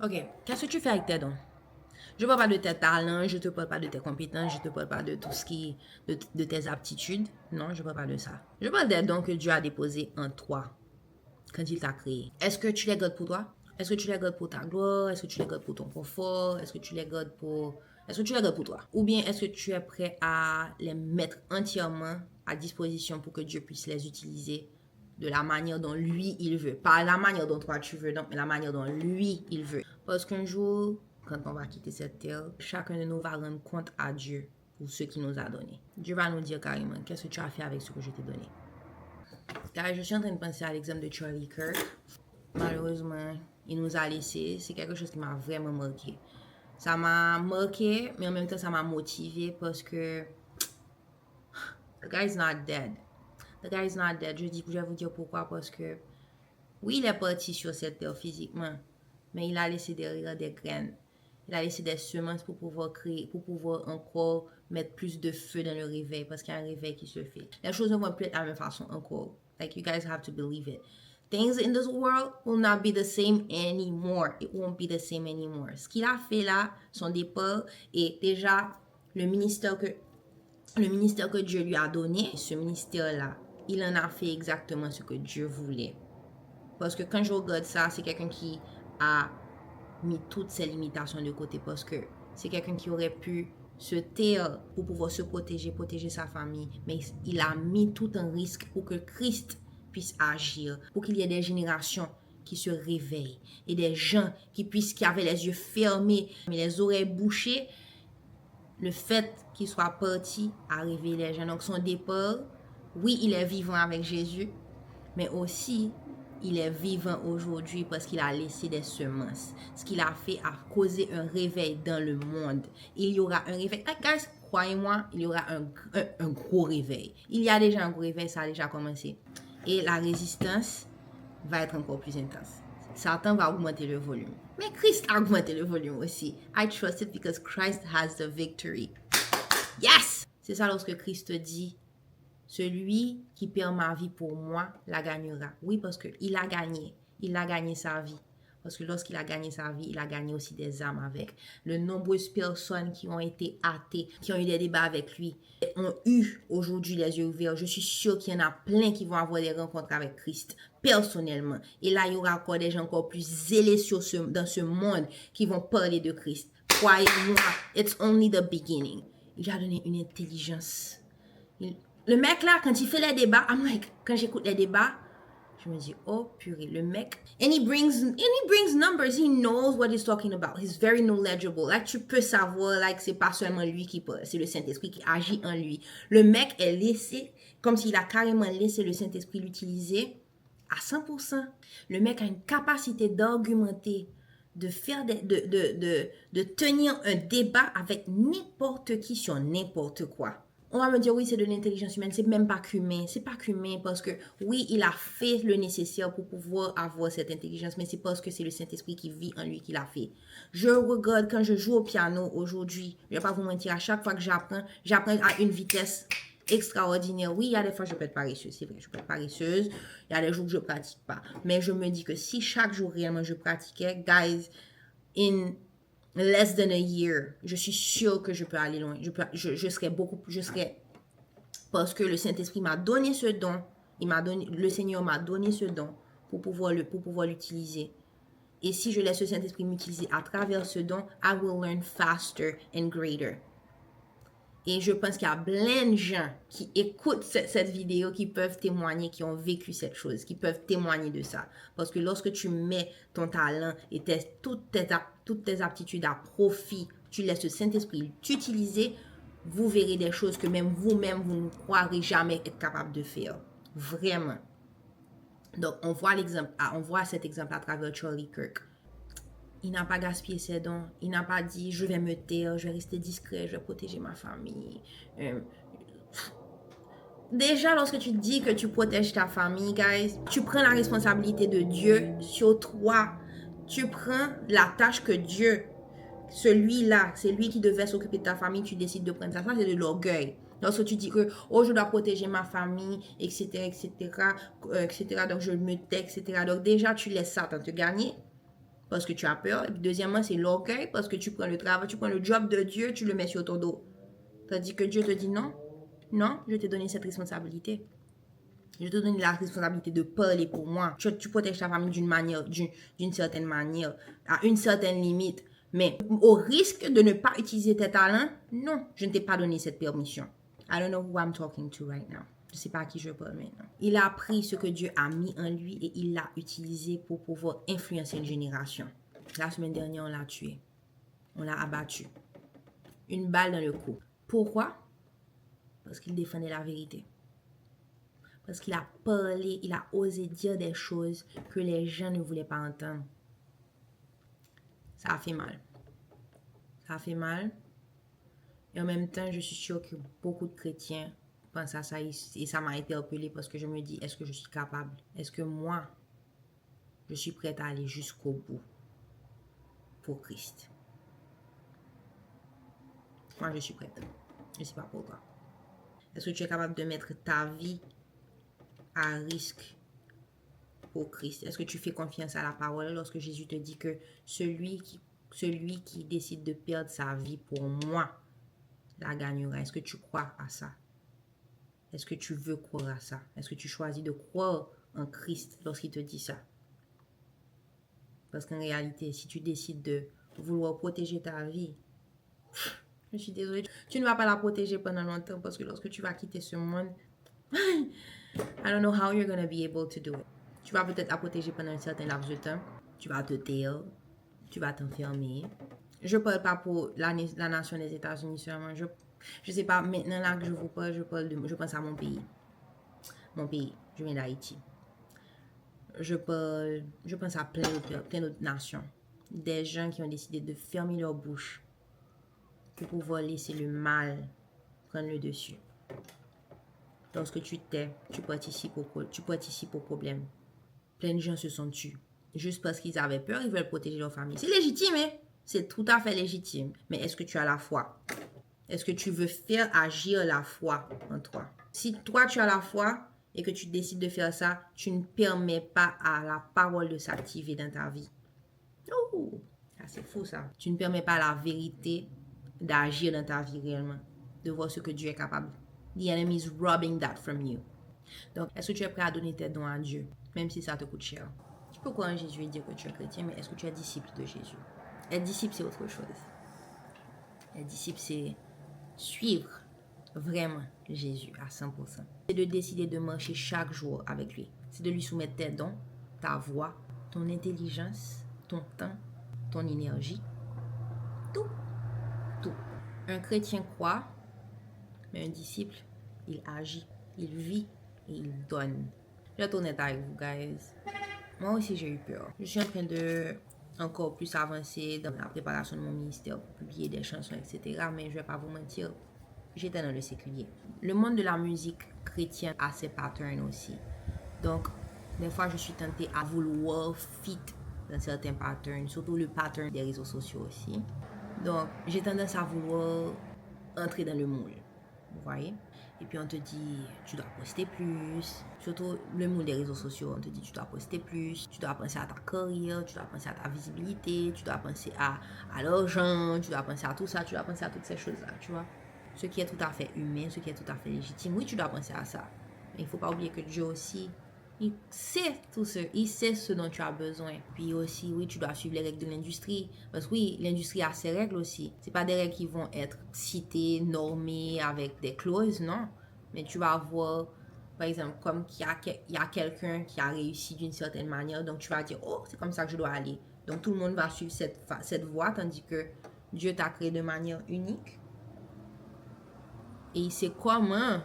Ok, qu'est-ce que tu fais avec tes dons? Je ne parle pas de tes talents, je ne te parle pas de tes compétences, je ne te parle pas de tout ce qui, de tes aptitudes. Non, je ne parle pas de ça. Je parle des dons que Dieu a déposés en toi quand il t'a créé. Est-ce que tu les gardes pour toi? Est-ce que tu les gardes pour ta gloire? Est-ce que tu les gardes pour ton confort? Est-ce que tu les gardes pour... Est-ce que tu les gardes pour toi? Ou bien est-ce que tu es prêt à les mettre entièrement à disposition pour que Dieu puisse les utiliser de la manière dont lui, il veut. Pas la manière dont toi tu veux, non, mais la manière dont lui, il veut. Parce qu'un jour, quand on va quitter cette terre, chacun de nous va rendre compte à Dieu pour ce qu'il nous a donné. Dieu va nous dire carrément, qu'est-ce que tu as fait avec ce que je t'ai donné? Car je suis en train de penser à l'exemple de Charlie Kirk. Malheureusement, il nous a laissé. C'est quelque chose qui m'a vraiment marqué. Ça m'a marqué, mais en même temps, ça m'a motivé parce que the guy is not dead. The guy is not dead. Je vais vous dire pourquoi. Parce que oui, il est parti sur cette terre physiquement, mais il a laissé derrière des graines. Il a laissé des semences pour pouvoir créer, pour pouvoir encore mettre plus de feu dans le réveil, parce qu'il y a un réveil qui se fait. Les choses ne vont plus être de la même façon encore. Like, you guys have to believe it. Things in this world will not be the same anymore. It won't be the same anymore. Ce qu'il a fait là, son départ, et déjà, le ministère que Dieu lui a donné, ce ministère-là, il en a fait exactement ce que Dieu voulait. Parce que quand je regarde ça, c'est quelqu'un qui a mis toutes ses limitations de côté. Parce que c'est quelqu'un qui aurait pu se taire pour pouvoir se protéger sa famille. Mais il a mis tout en risque pour que Christ puisse agir. Pour qu'il y ait des générations qui se réveillent. Et des gens qui avaient les yeux fermés, mais les oreilles bouchées. Le fait qu'il soit parti a réveillé les gens. Donc son départ, oui, il est vivant avec Jésus. Mais aussi, il est vivant aujourd'hui parce qu'il a laissé des semences. Ce qu'il a fait a causé un réveil dans le monde. Il y aura un réveil. Guys, croyez-moi, il y aura un gros réveil. Il y a déjà un gros réveil, ça a déjà commencé. Et la résistance va être encore plus intense. Satan va augmenter le volume. Mais Christ a augmenté le volume aussi. I trust it because Christ has the victory. Yes! C'est ça lorsque Christ dit, celui qui perd ma vie pour moi la gagnera. Oui, parce qu'il a gagné. Il a gagné sa vie. Parce que lorsqu'il a gagné sa vie, il a gagné aussi des âmes avec. De nombreuses personnes qui ont été athées, qui ont eu des débats avec lui, ont eu aujourd'hui les yeux ouverts. Je suis sûre qu'il y en a plein qui vont avoir des rencontres avec Christ, personnellement. Et là, il y aura encore des gens encore plus zélés dans ce monde qui vont parler de Christ. Croyez-moi, it's only the beginning. Il a donné une intelligence. Le mec là, quand il fait les débats, quand j'écoute les débats, je me dis, oh purée, le mec. And he brings numbers. He knows what he's talking about. He's very knowledgeable. Like, tu peux savoir, like, c'est pas seulement lui qui parle, c'est le Saint-Esprit qui agit en lui. Le mec est laissé, comme s'il a carrément laissé le Saint-Esprit l'utiliser à 100%. Le mec a une capacité d'argumenter, de faire de tenir un débat avec n'importe qui sur n'importe quoi. On va me dire, oui, c'est de l'intelligence humaine. C'est même pas qu'humain. C'est pas qu'humain parce que, oui, il a fait le nécessaire pour pouvoir avoir cette intelligence, mais c'est parce que c'est le Saint-Esprit qui vit en lui qui l'a fait. Je regarde quand je joue au piano aujourd'hui. Je vais pas vous mentir, à chaque fois que j'apprends à une vitesse extraordinaire. Oui, il y a des fois, je peux être paresseuse. C'est vrai, je peux être paresseuse. Il y a des jours que je pratique pas. Mais je me dis que si chaque jour réellement je pratiquais, guys, in less than a year, je suis sûre que je peux aller loin. Je serais parce que le Saint-Esprit m'a donné ce don. Le Seigneur m'a donné ce don pour pouvoir l'utiliser. Et si je laisse le Saint-Esprit m'utiliser à travers ce don, I will learn faster and greater. Et je pense qu'il y a plein de gens qui écoutent cette vidéo, qui peuvent témoigner, qui ont vécu cette chose, qui peuvent témoigner de ça. Parce que lorsque tu mets ton talent et toutes tes aptitudes à profit, tu laisses le Saint-Esprit t'utiliser, vous verrez des choses que même vous-même, vous ne croirez jamais être capable de faire. Vraiment. Donc, on voit cet exemple à travers Charlie Kirk. Il n'a pas gaspillé ses dons. Il n'a pas dit, je vais me taire, je vais rester discret, je vais protéger ma famille. Déjà, lorsque tu dis que tu protèges ta famille, guys, tu prends la responsabilité de Dieu sur toi. Tu prends la tâche que Dieu, celui-là, c'est lui qui devait s'occuper de ta famille, tu décides de prendre ça. Ça, c'est de l'orgueil. Lorsque tu dis que, oh, je dois protéger ma famille, etc., donc je me tais, etc. Donc déjà, tu laisses Satan te gagner. parce que tu as peur. Et puis deuxièmement, c'est l'orgueil parce que tu prends le travail, tu prends le job de Dieu, tu le mets sur ton dos. Tandis que Dieu te dit non, non, je t'ai donné cette responsabilité. Je te donne la responsabilité de parler pour moi. Tu protèges ta famille d'une manière, d'une certaine manière, à une certaine limite. Mais au risque de ne pas utiliser tes talents, non, je ne t'ai pas donné cette permission. I don't know who I'm talking to right now. Je ne sais pas à qui je parle maintenant. Il a pris ce que Dieu a mis en lui et il l'a utilisé pour pouvoir influencer une génération. La semaine dernière, on l'a tué. On l'a abattu. Une balle dans le cou. Pourquoi? Parce qu'il défendait la vérité. Parce qu'il a parlé, il a osé dire des choses que les gens ne voulaient pas entendre. Ça a fait mal. Ça a fait mal. Et en même temps, je suis sûre que beaucoup de chrétiens pensent à ça et ça m'a interpellée parce que je me dis, est-ce que je suis capable? Est-ce que moi, je suis prête à aller jusqu'au bout pour Christ? Moi, je suis prête. Je ne sais pas pour toi. Est-ce que tu es capable de mettre ta vie à risque pour Christ? Est-ce que tu fais confiance à la parole lorsque Jésus te dit que celui qui décide de perdre sa vie pour moi la gagnera? Est-ce que tu crois à ça? Est-ce que tu veux croire à ça? Est-ce que tu choisis de croire en Christ lorsqu'il te dit ça? Parce qu'en réalité, si tu décides de vouloir protéger ta vie, je suis désolée, tu ne vas pas la protéger pendant longtemps parce que lorsque tu vas quitter ce monde, I don't know how you're going to be able to do it. Tu vas peut-être la protéger pendant un certain laps de temps. Tu vas te taire. Tu vas t'enfermer. Je ne parle pas pour la nation des États-Unis seulement. Je ne sais pas, maintenant là que je vous parle, je pense à mon pays. Mon pays, je viens d'Haïti. Je pense à plein d'autres nations. Des gens qui ont décidé de fermer leur bouche pour pouvoir laisser le mal prendre le dessus. Lorsque tu tais, tu participes au problème. Plein de gens se sont tués. Juste parce qu'ils avaient peur, ils veulent protéger leur famille. C'est légitime, hein? C'est tout à fait légitime. Mais est-ce que tu as la foi? Est-ce que tu veux faire agir la foi en toi? Si toi, tu as la foi et que tu décides de faire ça, tu ne permets pas à la parole de s'activer dans ta vie. Oh, c'est fou ça. Tu ne permets pas à la vérité d'agir dans ta vie réellement. De voir ce que Dieu est capable. The enemy is robbing that from you. Donc, est-ce que tu es prêt à donner tes dons à Dieu, même si ça te coûte cher? Tu peux croire en Jésus et dire que tu es chrétien, mais est-ce que tu es disciple de Jésus? Être disciple, c'est autre chose. Être disciple, c'est suivre vraiment Jésus à 100%. C'est de décider de marcher chaque jour avec lui. C'est de lui soumettre tes dons, ta voix, ton intelligence, ton temps, ton énergie. Tout. Tout. Un chrétien croit, mais un disciple, il agit, il vit et il donne. Je vais être honnête avec vous, guys. Moi aussi, j'ai eu peur. Je suis en train de encore plus avancer dans la préparation de mon ministère pour publier des chansons, etc. Mais je ne vais pas vous mentir, j'étais dans le séculier. Le monde de la musique chrétienne a ses patterns aussi. Donc, des fois, je suis tentée à vouloir fit dans certains patterns, surtout le pattern des réseaux sociaux aussi. Donc, j'ai tendance à vouloir entrer dans le moule. Vous voyez? Et puis on te dit, tu dois poster plus. Surtout le moule des réseaux sociaux, on te dit, tu dois poster plus. Tu dois penser à ta carrière, tu dois penser à ta visibilité, tu dois penser à l'argent, tu dois penser à tout ça, tu dois penser à toutes ces choses-là, tu vois. Ce qui est tout à fait humain, ce qui est tout à fait légitime. Oui, tu dois penser à ça. Mais il ne faut pas oublier que Dieu aussi, il sait tout ça. Il sait ce dont tu as besoin. Puis aussi, oui, tu dois suivre les règles de l'industrie. Parce que oui, l'industrie a ses règles aussi. Ce pas des règles qui vont être citées, normées avec des clauses, non. Mais tu vas voir, par exemple, comme il y a quelqu'un qui a réussi d'une certaine manière. Donc, tu vas dire, oh, c'est comme ça que je dois aller. Donc, tout le monde va suivre cette voie, tandis que Dieu t'a créé de manière unique. Et il sait comment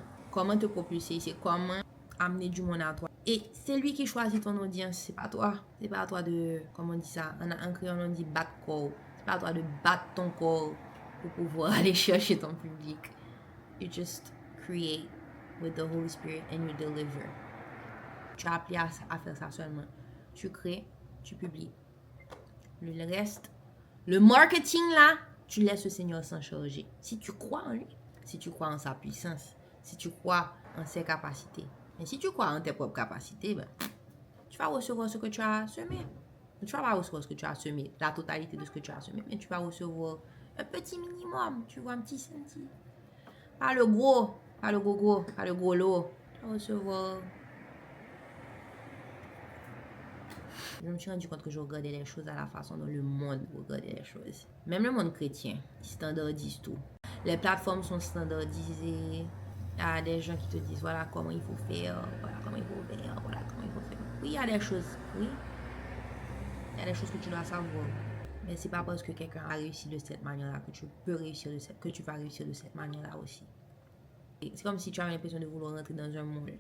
te propulser, il sait comment amener du monde à toi. Et c'est lui qui choisit ton audience, c'est pas toi. C'est pas à toi de, comment on dit ça, en créole on dit battre corps. C'est pas à toi de battre ton corps pour pouvoir aller chercher ton public. You just create with the Holy Spirit and you deliver. Tu as appris à faire ça seulement. Tu crées, tu publies. Le reste, le marketing là, tu laisses le Seigneur s'en charger. Si tu crois en lui, si tu crois en sa puissance, si tu crois en ses capacités. Mais si tu crois en tes propres capacités, ben, tu vas recevoir ce que tu as semé. Tu vas pas recevoir ce que tu as semé, la totalité de ce que tu as semé, mais tu vas recevoir un petit minimum, tu vois, un petit centi. Pas le gros, pas le gros, pas le gros lot. Tu vas recevoir. Je me suis rendu compte que je regardais les choses à la façon dont le monde regardait les choses. Même le monde chrétien, il standardise tout. Les plateformes sont standardisées. Il y a des gens qui te disent voilà comment il faut faire, voilà comment il faut faire, voilà comment il faut faire. Oui, il y a des choses, oui. Il y a des choses que tu dois savoir. Mais c'est pas parce que quelqu'un a réussi de cette manière-là que tu peux réussir que tu vas réussir de cette manière-là aussi. C'est comme si tu avais l'impression de vouloir rentrer dans un moule.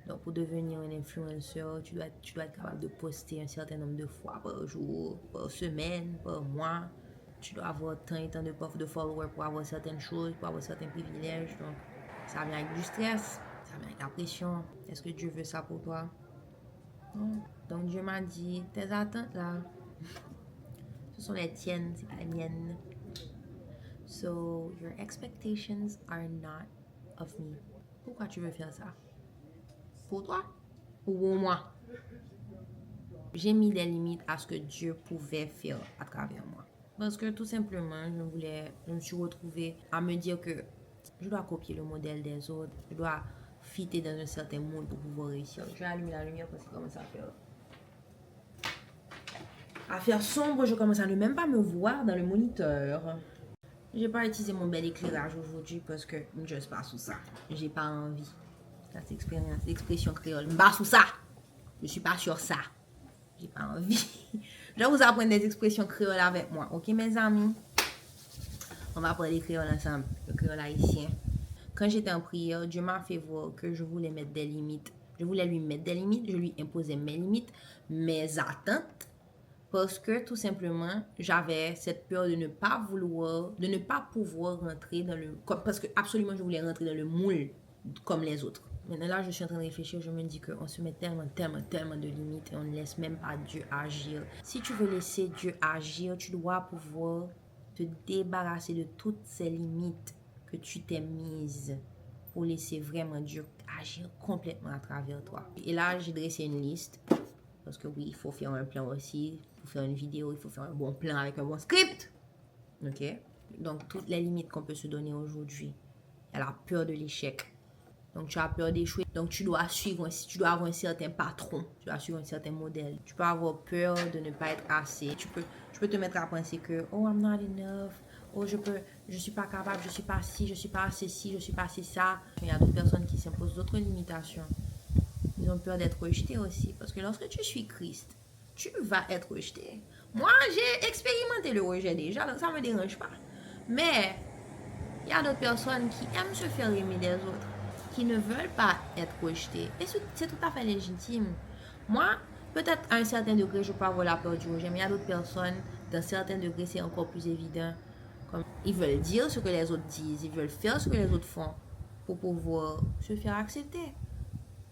Donc, pour devenir un influenceur, tu dois être capable de poster un certain nombre de fois par jour, par semaine, par mois. Tu dois avoir tant et tant de followers pour avoir certaines choses, pour avoir certains privilèges. Donc, ça vient avec du stress, ça vient avec la pression. Est-ce que Dieu veut ça pour toi? Non. Donc, Dieu m'a dit, tes attentes là, ce sont les tiennes, c'est pas les miennes. So, your expectations are not of me. Pourquoi tu veux faire ça? Pour toi ou pour moi? J'ai mis des limites à ce que Dieu pouvait faire à travers moi. Parce que tout simplement, je me suis retrouvée à me dire que je dois copier le modèle des autres. Je dois fitter dans un certain monde pour pouvoir réussir. Je vais allumer la lumière parce que ça commence à faire sombre. Je commence à ne même pas me voir dans le moniteur. J'ai pas utilisé mon bel éclairage aujourd'hui parce que je ne suis pas sous ça. J'ai pas envie. C'est l'expression créole. Je pas sous ça. Je suis pas sur ça. J'ai pas envie. Je vais vous apprendre des expressions créoles avec moi. Ok, mes amis? On va apprendre les créoles ensemble. Le créole haïtien. Quand j'étais en prière, Dieu m'a fait voir que je voulais mettre des limites. Je voulais lui mettre des limites. Je lui imposais mes limites, mes attentes. Parce que tout simplement, j'avais cette peur de ne pas vouloir, de ne pas pouvoir rentrer dans le... Parce que absolument, je voulais rentrer dans le moule comme les autres. Maintenant, là, je suis en train de réfléchir, je me dis qu'on se met tellement de limites et on ne laisse même pas Dieu agir. Si tu veux laisser Dieu agir, tu dois pouvoir te débarrasser de toutes ces limites que tu t'es mises pour laisser vraiment Dieu agir complètement à travers toi. Et là, j'ai dressé une liste. Parce que oui, il faut faire un plan aussi. Pour faire une vidéo, il faut faire un bon plan avec un bon script. Ok? Donc, toutes les limites qu'on peut se donner aujourd'hui. Il y a la peur de l'échec. Donc, tu as peur d'échouer. Donc, tu dois avoir un certain patron. Tu dois suivre un certain modèle. Tu peux avoir peur de ne pas être assez. Tu peux te mettre à penser que, oh, I'm not enough. Oh, je suis pas capable, je suis pas ci, je suis pas assez ci, je suis pas assez ça. Il y a d'autres personnes qui s'imposent d'autres limitations. Ils ont peur d'être rejetés aussi. Parce que lorsque tu suis Christ, tu vas être rejeté. Moi, j'ai expérimenté le rejet déjà, donc ça ne me dérange pas. Mais, il y a d'autres personnes qui aiment se faire aimer des autres, qui ne veulent pas être rejetées. Et c'est tout à fait légitime. Moi, peut-être à un certain degré, je peux avoir la peur du rejet, mais il y a d'autres personnes, d'un certain degré, c'est encore plus évident. Comme ils veulent dire ce que les autres disent, ils veulent faire ce que les autres font pour pouvoir se faire accepter.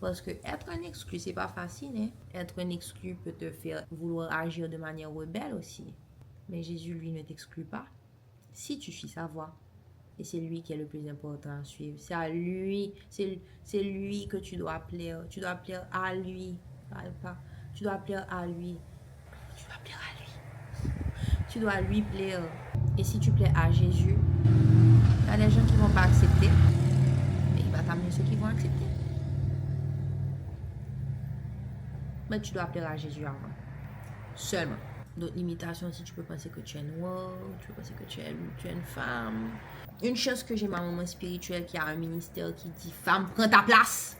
Parce que être un exclu, c'est pas facile. Hein? Être un exclu peut te faire vouloir agir de manière rebelle aussi. Mais Jésus, lui, ne t'exclut pas. Si tu suis sa voie. Et c'est lui qui est le plus important à suivre. C'est à lui, c'est lui que tu dois plaire. Tu dois plaire à lui. Tu dois plaire à lui. Tu dois plaire à lui. Tu dois lui plaire. Et si tu plais à Jésus, il y a des gens qui ne vont pas accepter. Mais il va t'amener ceux qui vont accepter. Mais tu dois plaire à Jésus avant. Seulement. D'autres limitations, si tu peux penser que tu es noir, tu peux penser que tu es une femme. Une chose que j'ai ma maman spirituelle qui a un ministère qui dit femme, prends ta place.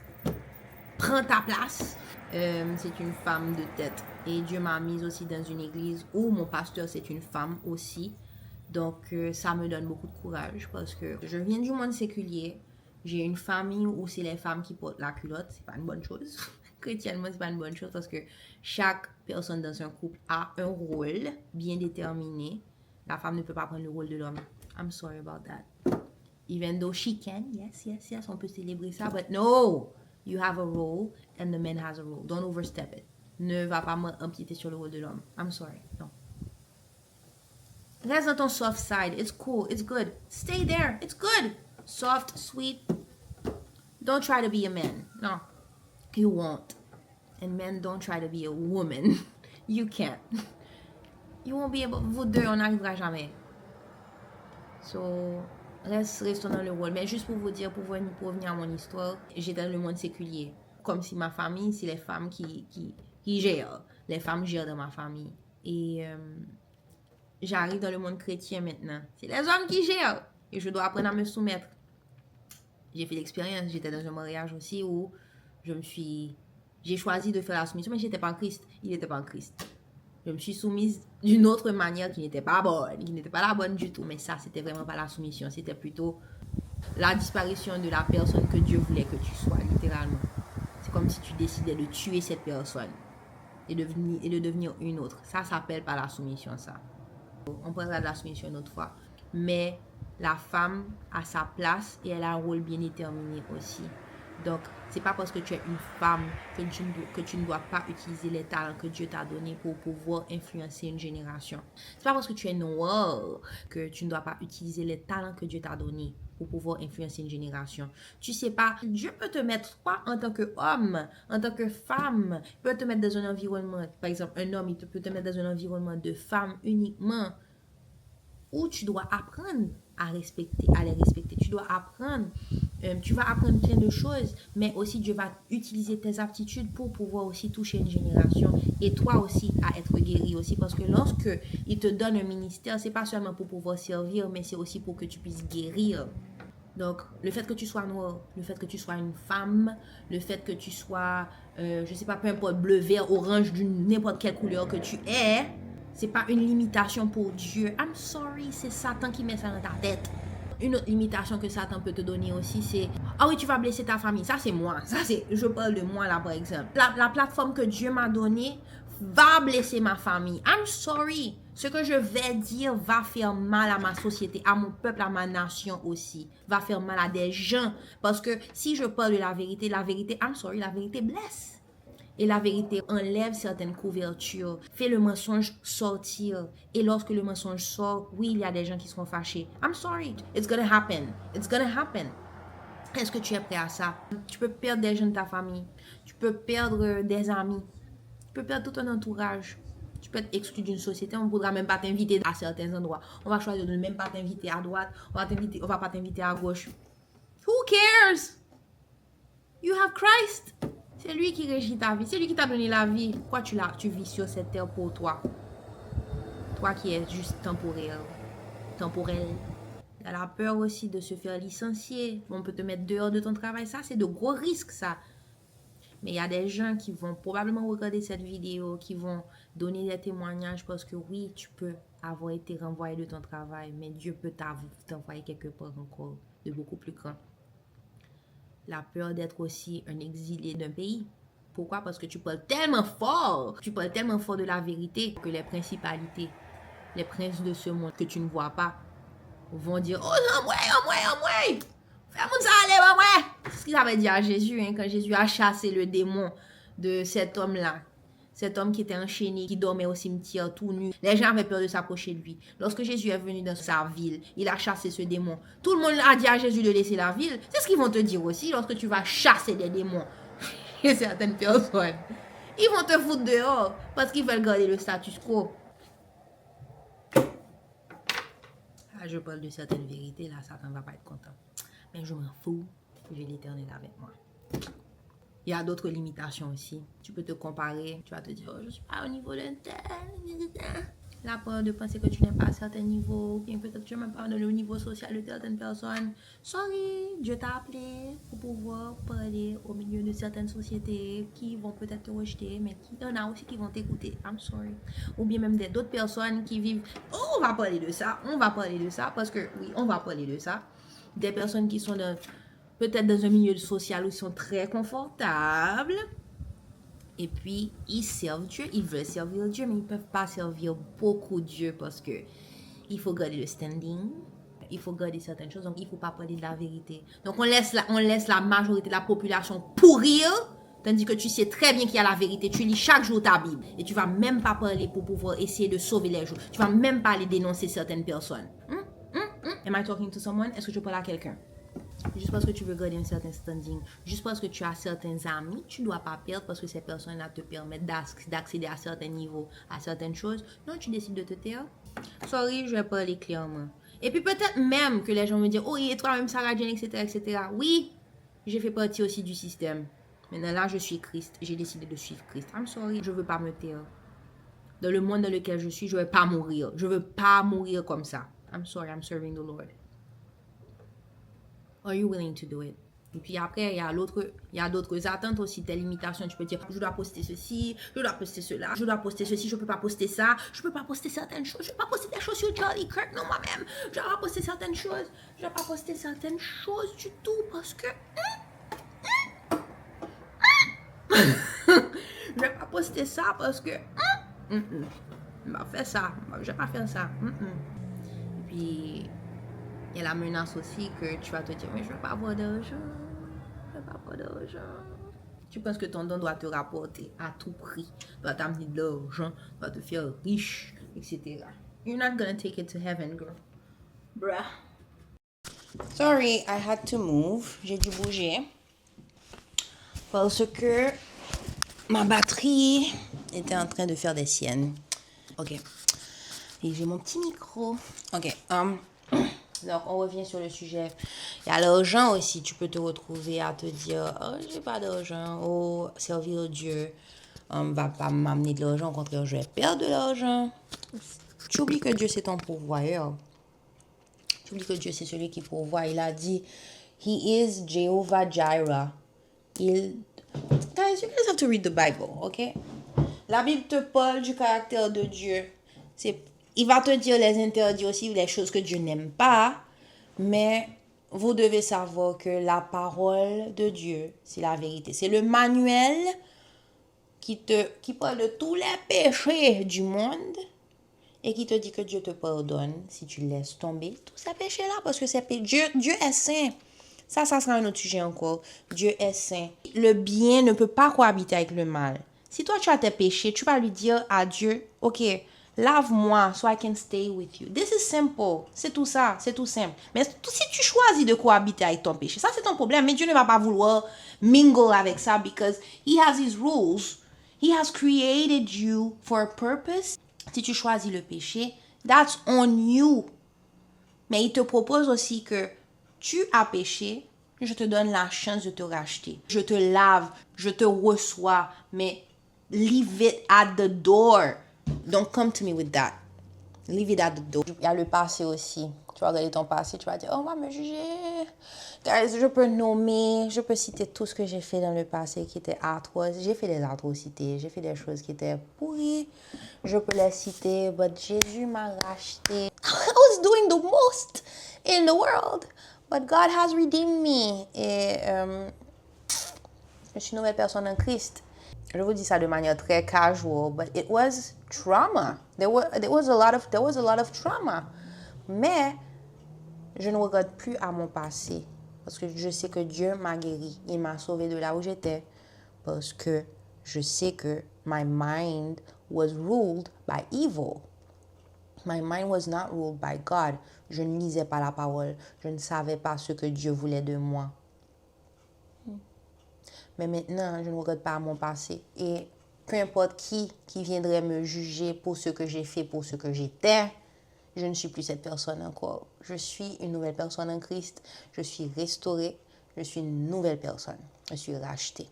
Prends ta place. C'est une femme de tête. Et Dieu m'a mise aussi dans une église où mon pasteur c'est une femme aussi. Donc ça me donne beaucoup de courage parce que je viens du monde séculier. J'ai une famille où c'est les femmes qui portent la culotte. C'est pas une bonne chose. Chrétiennement, c'est pas une bonne chose parce que chaque personne dans un couple a un rôle bien déterminé. La femme ne peut pas prendre le rôle de l'homme. I'm sorry about that. Even though she can, yes, on peut célébrer ça, but no, you have a role and the man has a role. Don't overstep it. Ne va pas empiéter sur le rôle de l'homme. I'm sorry, non. Reste dans ton soft side. It's cool, it's good. Stay there, it's good. Soft, sweet. Don't try to be a man. No. You won't. And men don't try to be a woman. You can't. You won't be able. Vous deux, on n'arrivera jamais. So, restons dans le rôle. Mais juste pour vous dire, pour revenir à mon histoire, j'étais dans le monde séculier. Comme si ma famille, c'est les femmes qui gèrent. Les femmes gèrent dans ma famille. Et j'arrive dans le monde chrétien maintenant. C'est les hommes qui gèrent. Et je dois apprendre à me soumettre. J'ai fait l'expérience. J'étais dans un mariage aussi où j'ai choisi de faire la soumission, mais je n'étais pas en Christ. Il n'était pas en Christ. Je me suis soumise d'une autre manière qui n'était pas bonne, qui n'était pas la bonne du tout. Mais ça, c'était vraiment pas la soumission. C'était plutôt la disparition de la personne que Dieu voulait que tu sois, littéralement. C'est comme si tu décidais de tuer cette personne et de devenir une autre. Ça s'appelle pas la soumission, ça. On parlera de la soumission une autre fois. Mais la femme a sa place et elle a un rôle bien déterminé aussi. Donc, c'est pas parce que tu es une femme que tu ne dois pas utiliser les talents que Dieu t'a donnés pour pouvoir influencer une génération. C'est pas parce que tu es noire que tu ne dois pas utiliser les talents que Dieu t'a donnés pour pouvoir influencer une génération. Tu sais pas, Dieu peut te mettre toi en tant qu'homme, en tant que femme, il peut te mettre dans un environnement, par exemple, un homme, il peut te mettre dans un environnement de femme uniquement où tu dois apprendre à les respecter. Tu dois apprendre, tu vas apprendre plein de choses, mais aussi Dieu va utiliser tes aptitudes pour pouvoir aussi toucher une génération et toi aussi à être guéri aussi, parce que lorsque il te donne un ministère, c'est pas seulement pour pouvoir servir, mais c'est aussi pour que tu puisses guérir. Donc, le fait que tu sois noir, le fait que tu sois une femme, le fait que tu sois, je sais pas, peu importe, bleu, vert, orange, d'une n'importe quelle couleur que tu es, c'est pas une limitation pour Dieu. I'm sorry, c'est Satan qui met ça dans ta tête. Une autre limitation que Satan peut te donner aussi, c'est ah oui, tu vas blesser ta famille. Ça, c'est moi. Ça, c'est, je parle de moi là, par exemple. La plateforme que Dieu m'a donnée va blesser ma famille. I'm sorry. Ce que je vais dire va faire mal à ma société, à mon peuple, à ma nation aussi. Va faire mal à des gens. Parce que si je parle de la vérité, I'm sorry, la vérité blesse. Et la vérité enlève certaines couvertures, fait le mensonge sortir. Et lorsque le mensonge sort, oui, il y a des gens qui seront fâchés. I'm sorry, it's gonna happen. It's gonna happen. Est-ce que tu es prêt à ça? Tu peux perdre des gens de ta famille. Tu peux perdre des amis. Tu peux perdre tout ton entourage. Tu peux être exclu d'une société. On ne voudra même pas t'inviter à certains endroits. On va choisir de ne même pas t'inviter à droite. On va pas t'inviter à gauche. Who cares? You have Christ. C'est lui qui régit ta vie. C'est lui qui t'a donné la vie. Pourquoi tu vis sur cette terre pour toi? Toi qui es juste temporel. Il y a la peur aussi de se faire licencier. On peut te mettre dehors de ton travail. Ça, c'est de gros risques, ça. Mais il y a des gens qui vont probablement regarder cette vidéo, qui vont donner des témoignages parce que oui, tu peux avoir été renvoyé de ton travail, mais Dieu peut t'envoyer quelque part encore de beaucoup plus grand. La peur d'être aussi un exilé d'un pays. Pourquoi? Parce que tu parles tellement fort. Tu parles tellement fort de la vérité que les principalités, les princes de ce monde que tu ne vois pas, vont dire « Oh non, moi. Fais-moi ça aller, moi. » C'est ce qu'il avait dit à Jésus, hein, quand Jésus a chassé le démon de cet homme-là. Cet homme qui était enchaîné, qui dormait au cimetière tout nu. Les gens avaient peur de s'approcher de lui. Lorsque Jésus est venu dans sa ville, il a chassé ce démon. Tout le monde a dit à Jésus de laisser la ville. C'est ce qu'ils vont te dire aussi lorsque tu vas chasser des démons. Et certaines personnes, ils vont te foutre dehors parce qu'ils veulent garder le status quo. Ah, je parle de certaines vérités, là, Satan ne va pas être content. Mais je m'en fous, j'ai l'Éternel avec moi. Il y a d'autres limitations aussi. Tu peux te comparer. Tu vas te dire, oh, je ne suis pas au niveau d'un tel. La peur de penser que tu n'es pas à certains niveaux. Ou bien peut-être que tu n'es même pas dans le niveau social de certaines personnes. Sorry, Dieu t'a appelé pour pouvoir parler au milieu de certaines sociétés qui vont peut-être te rejeter, mais il y en a aussi qui vont t'écouter. I'm sorry. Ou bien même d'autres personnes qui vivent. Oh, on va parler de ça. Parce que oui, on va parler de ça. Des personnes qui sont peut-être dans un milieu social où ils sont très confortables. Et puis, ils servent Dieu, ils veulent servir Dieu, mais ils ne peuvent pas servir beaucoup Dieu parce que il faut garder le standing, il faut garder certaines choses, donc il ne faut pas parler de la vérité. Donc, on laisse la majorité de la population pourrir, tandis que tu sais très bien qu'il y a la vérité. Tu lis chaque jour ta Bible et tu ne vas même pas parler pour pouvoir essayer de sauver les gens. Tu ne vas même pas aller dénoncer certaines personnes. Am I talking to someone? Est-ce que je parle à quelqu'un? Juste parce que tu veux garder un certain standing, juste parce que tu as certains amis, tu ne dois pas perdre parce que ces personnes-là te permettent d'accéder à certains niveaux, à certaines choses. Non, tu décides de te taire. Sorry, je vais parler clairement. Et puis peut-être même que les gens me disent, oh, et toi-même, Sarah Jane, etc., etc. Oui, j'ai fait partie aussi du système. Maintenant, là, je suis Christ. J'ai décidé de suivre Christ. I'm sorry, je ne veux pas me taire. Dans le monde dans lequel je suis, je ne vais pas mourir. Je ne veux pas mourir comme ça. I'm sorry, I'm serving the Lord. Are you willing to do it? Et puis après, il y a d'autres attentes aussi, tes limitations. Tu peux dire, je dois poster ceci, je dois poster cela, je dois poster ceci, je peux pas poster ça, je peux pas poster certaines choses, je peux pas poster des choses sur Charlie Kirk, non moi-même. Je dois pas poster certaines choses, je dois pas poster certaines choses du tout parce que... je vais pas poster ça parce que... Je vais pas faire ça, je vais pas faire ça. Et puis... il y a la menace aussi que tu vas te dire, mais je ne vais pas avoir d'argent. Je ne vais pas avoir d'argent. Tu penses que ton don doit te rapporter à tout prix, doit t'amener de l'argent, doit te faire riche, etc. You're not gonna take it to heaven, girl. Bruh. Sorry, I had to move. J'ai dû bouger. Parce que ma batterie était en train de faire des siennes. Ok. Et j'ai mon petit micro. Ok. Donc, on revient sur le sujet. Il y a l'argent aussi. Tu peux te retrouver à te dire, oh, j'ai pas d'argent. Oh, servir Dieu va pas m'amener de l'argent. Au contraire, je vais perdre de l'argent. Tu oublies que Dieu, c'est ton pourvoyeur. Tu oublies que Dieu, c'est celui qui pourvoit. Il a dit, He is Jehovah Jireh. Guys, you guys have to read the Bible, ok? La Bible te parle du caractère de Dieu. Il va te dire les interdits aussi, les choses que Dieu n'aime pas. Mais vous devez savoir que la parole de Dieu, c'est la vérité. C'est le manuel qui parle de tous les péchés du monde et qui te dit que Dieu te pardonne si tu laisses tomber tous ces péchés-là. Parce que Dieu est saint. Ça sera un autre sujet encore. Dieu est saint. Le bien ne peut pas cohabiter avec le mal. Si toi, tu as tes péchés, tu vas lui dire à Dieu, ok, lave-moi so I can stay with you. This is simple. C'est tout ça. C'est tout simple. Mais si tu choisis de cohabiter avec ton péché, ça c'est ton problème. Mais Dieu ne va pas vouloir mingle avec ça because He has His rules. He has created you for a purpose. Si tu choisis le péché, that's on you. Mais il te propose aussi que tu as péché, je te donne la chance de te racheter. Je te lave, je te reçois, mais leave it at the door. Don't come to me with that. Leave it at the door. Il y a le passé aussi. Tu vas regarder ton passé, tu vas dire, oh, on va me juger. Guys, je peux citer tout ce que j'ai fait dans le passé qui était atroce. J'ai fait des atrocités, j'ai fait des choses qui étaient pourries. Je peux les citer, but Jésus m'a racheté. I was doing the most in the world, but God has redeemed me. Et je suis une nouvelle personne en Christ. Je vous dis ça de manière très casual, but it was trauma. There was a lot of trauma. Mais je ne regarde plus à mon passé parce que je sais que Dieu m'a guéri. Il m'a sauvé de là où j'étais parce que je sais que my mind was ruled by evil. My mind was not ruled by God. Je ne lisais pas la parole. Je ne savais pas ce que Dieu voulait de moi. Mais maintenant, je ne regarde pas à mon passé. Et peu importe qui viendrait me juger pour ce que j'ai fait, pour ce que j'étais, je ne suis plus cette personne encore. Je suis une nouvelle personne en Christ. Je suis restaurée. Je suis une nouvelle personne. Je suis rachetée.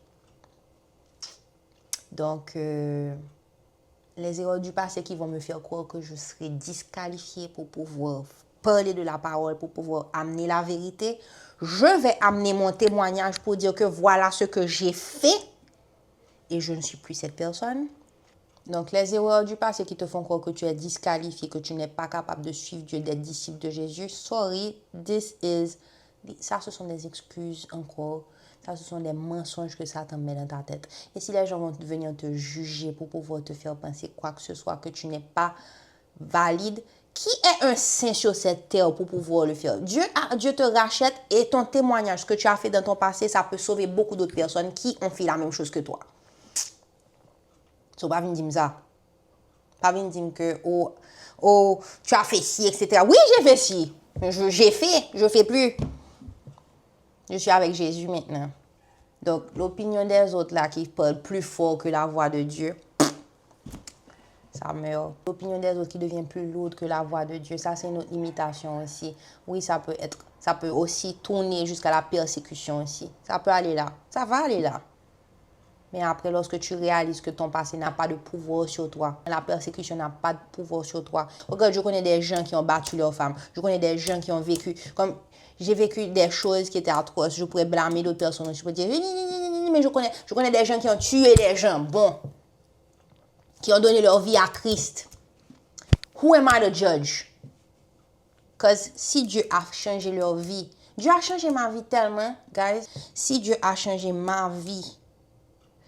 Donc, les erreurs du passé qui vont me faire croire que je serai disqualifiée pour pouvoir parler de la parole, pour pouvoir amener la vérité, je vais amener mon témoignage pour dire que voilà ce que j'ai fait et je ne suis plus cette personne. Donc, les erreurs du passé qui te font croire que tu es disqualifié, que tu n'es pas capable de suivre Dieu, d'être disciple de Jésus, sorry, ça, ce sont des excuses encore. Ça, ce sont des mensonges que Satan met dans ta tête. Et si les gens vont venir te juger pour pouvoir te faire penser quoi que ce soit, que tu n'es pas valide, qui est un saint sur cette terre pour pouvoir le faire? Dieu te rachète et ton témoignage, ce que tu as fait dans ton passé, ça peut sauver beaucoup d'autres personnes qui ont fait la même chose que toi. So, pas venir dire ça. Pas venir dire que, tu as fait ci, etc. Oui, j'ai fait ci. Mais je fais plus. Je suis avec Jésus maintenant. Donc, l'opinion des autres là qui parle plus fort que la voix de Dieu, ça meurt. L'opinion des autres qui devient plus lourde que la voix de Dieu, ça c'est une autre limitation aussi. Oui, ça peut aussi tourner jusqu'à la persécution aussi. Ça peut aller là. Ça va aller là. Mais après, lorsque tu réalises que ton passé n'a pas de pouvoir sur toi, la persécution n'a pas de pouvoir sur toi. Regarde, je connais des gens qui ont battu leurs femmes. Je connais des gens qui ont vécu, comme j'ai vécu des choses qui étaient atroces. Je pourrais blâmer d'autres personnes. Je pourrais dire, mais je connais des gens qui ont tué des gens. Bon. Qui ont donné leur vie à Christ. Who am I to judge? Parce que si Dieu a changé leur vie, Dieu a changé ma vie tellement, guys. Si Dieu a changé ma vie,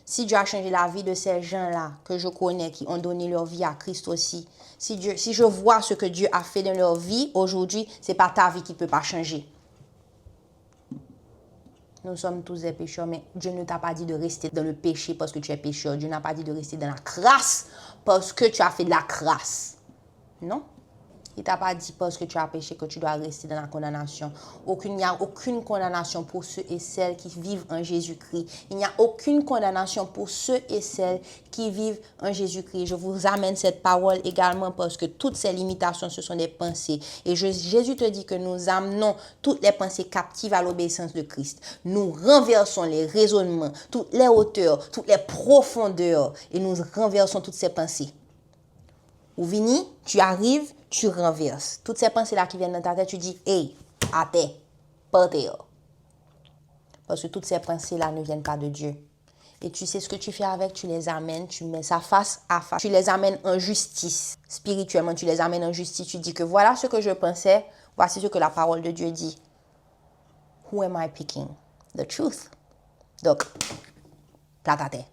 si Dieu a changé la vie de ces gens-là que je connais, qui ont donné leur vie à Christ aussi, si je vois ce que Dieu a fait dans leur vie aujourd'hui, c'est pas ta vie qui ne peut pas changer. Nous sommes tous des pécheurs, mais Dieu ne t'a pas dit de rester dans le péché parce que tu es pécheur. Dieu n'a pas dit de rester dans la crasse parce que tu as fait de la crasse. Non. Il ne t'a pas dit parce que tu as péché que tu dois rester dans la condamnation. Il n'y a aucune condamnation pour ceux et celles qui vivent en Jésus-Christ. Il n'y a aucune condamnation pour ceux et celles qui vivent en Jésus-Christ. Je vous amène cette parole également parce que toutes ces limitations, ce sont des pensées. Et Jésus te dit que nous amenons toutes les pensées captives à l'obéissance de Christ. Nous renversons les raisonnements, toutes les hauteurs, toutes les profondeurs et nous renversons toutes ces pensées. Ou vini, tu arrives, tu renverses. Toutes ces pensées-là qui viennent dans ta tête, tu dis, hey, à terre, par terre. Parce que toutes ces pensées-là ne viennent pas de Dieu. Et tu sais ce que tu fais avec, tu les amènes, tu mets ça face à face. Tu les amènes en justice. Spirituellement, tu les amènes en justice. Tu dis que voilà ce que je pensais, voici ce que la parole de Dieu dit. Who am I picking? The truth. Donc, plate à terre.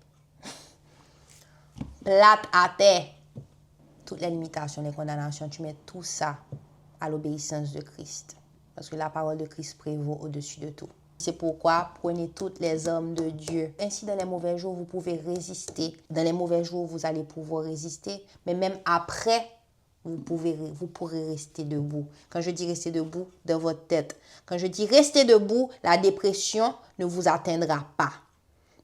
Plate à terre. Toutes les limitations, les condamnations, tu mets tout ça à l'obéissance de Christ. Parce que la parole de Christ prévaut au-dessus de tout. C'est pourquoi prenez toutes les armes de Dieu. Ainsi, dans les mauvais jours, vous pouvez résister. Dans les mauvais jours, vous allez pouvoir résister. Mais même après, vous pourrez rester debout. Quand je dis rester debout, dans votre tête. Quand je dis rester debout, la dépression ne vous atteindra pas.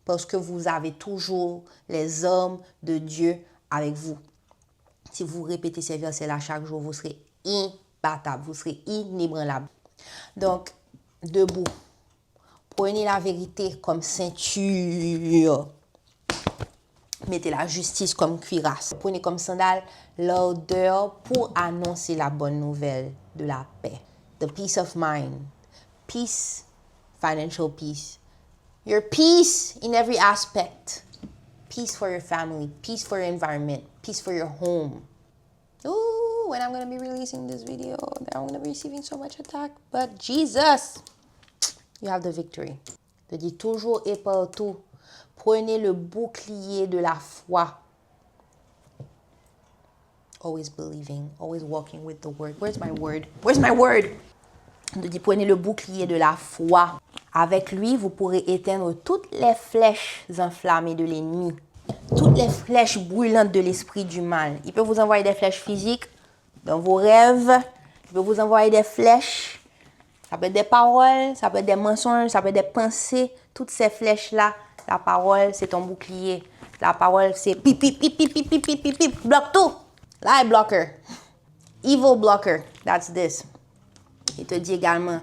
Parce que vous avez toujours les armes de Dieu avec vous. Si vous répétez ces versets-là chaque jour, vous serez imbattable, vous serez inébranlable. Donc, debout. Prenez la vérité comme ceinture. Mettez la justice comme cuirasse. Prenez comme sandale l'odeur pour annoncer la bonne nouvelle de la paix. The peace of mind. Peace, financial peace. Your peace in every aspect. Peace for your family, peace for your environment, peace for your home. Ooh, when I'm going to be releasing this video, I'm going to be receiving so much attack. But Jesus, you have the victory. Je dis toujours et partout, prenez le bouclier de la foi. Always believing, always walking with the word. Where's my word? Where's my word? Je dis prenez le bouclier de la foi. Avec lui, vous pourrez éteindre toutes les flèches enflammées de l'ennemi. Toutes les flèches brûlantes de l'esprit du mal. Il peut vous envoyer des flèches physiques dans vos rêves. Il peut vous envoyer des flèches. Ça peut être des paroles, ça peut être des mensonges, ça peut être des pensées. Toutes ces flèches-là, la parole, c'est ton bouclier. La parole, c'est pip, pip, pip, pip, pip, pip, pip, pip, pip. Bloque tout. Lie blocker. Evil blocker. That's this. Il te dit également,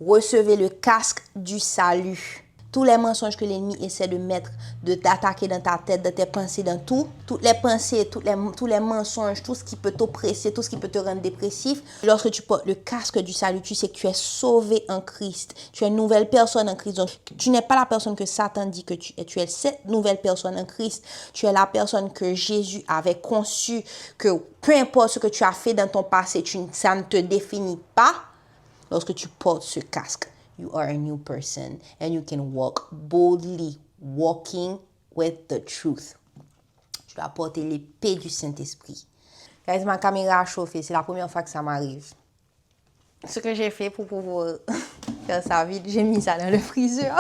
recevez le casque du salut. Tous les mensonges que l'ennemi essaie de mettre, de t'attaquer dans ta tête, dans tes pensées, dans tout. Toutes les pensées, tous les mensonges, tout ce qui peut t'oppresser, tout ce qui peut te rendre dépressif. Lorsque tu portes le casque du salut, tu sais que tu es sauvé en Christ. Tu es une nouvelle personne en Christ. Donc, tu n'es pas la personne que Satan dit que tu es. Tu es cette nouvelle personne en Christ. Tu es la personne que Jésus avait conçue, que peu importe ce que tu as fait dans ton passé, ça ne te définit pas. Lorsque tu portes ce casque, you are a new person and you can walk boldly, walking with the truth. Tu dois porter l'épée du Saint-Esprit. Guys, ma caméra a chauffé. C'est la première fois que ça m'arrive. Ce que j'ai fait pour pouvoir faire ça vite, j'ai mis ça dans le freezer.